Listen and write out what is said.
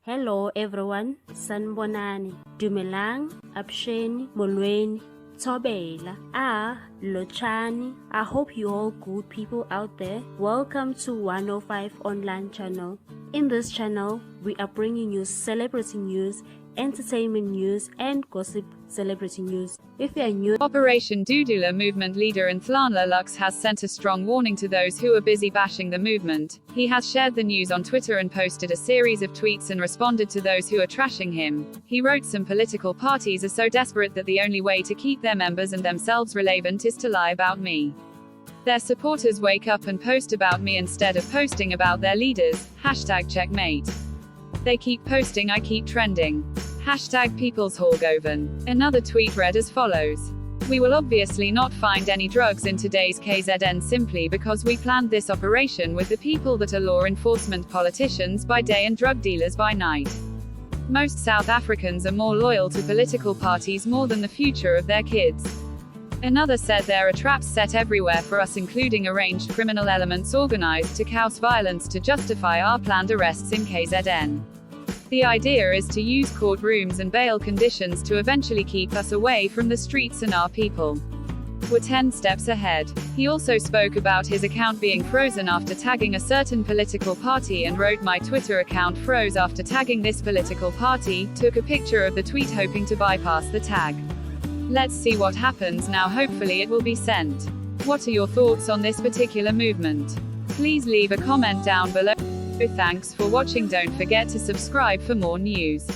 Hello everyone, sanibonani, dumelang, absheni, molweni, thobela, lochani. I hope you all good people out there. Welcome to 105 online channel. In this channel, we are bringing you celebrity news, entertainment news and gossip celebrity news. If you are new, Operation Dudula movement leader Nhlanhla Lux has sent a strong warning to those who are busy bashing the movement. He has shared the news on Twitter and posted a series of tweets and responded to those who are trashing him. He wrote, "Some political parties are so desperate that the only way to keep their members and themselves relevant is to lie about me. Their supporters wake up and post about me instead of posting about their leaders. #checkmate. They keep posting, I keep trending. #PeoplesHorgoven." Another tweet read as follows. "We will obviously not find any drugs in today's KZN simply because we planned this operation with the people that are law enforcement politicians by day and drug dealers by night. Most South Africans are more loyal to political parties more than the future of their kids." Another said, "There are traps set everywhere for us, including arranged criminal elements organized to cause violence to justify our planned arrests in KZN. The idea is to use courtrooms and bail conditions to eventually keep us away from the streets and our people. We're 10 steps ahead." He also spoke about his account being frozen after tagging a certain political party and wrote, "My Twitter account froze after tagging this political party," took a picture of the tweet hoping to bypass the tag. Let's see what happens now, hopefully it will be sent. What are your thoughts on this particular movement? Please leave a comment down below. Thanks for watching, don't forget to subscribe for more news.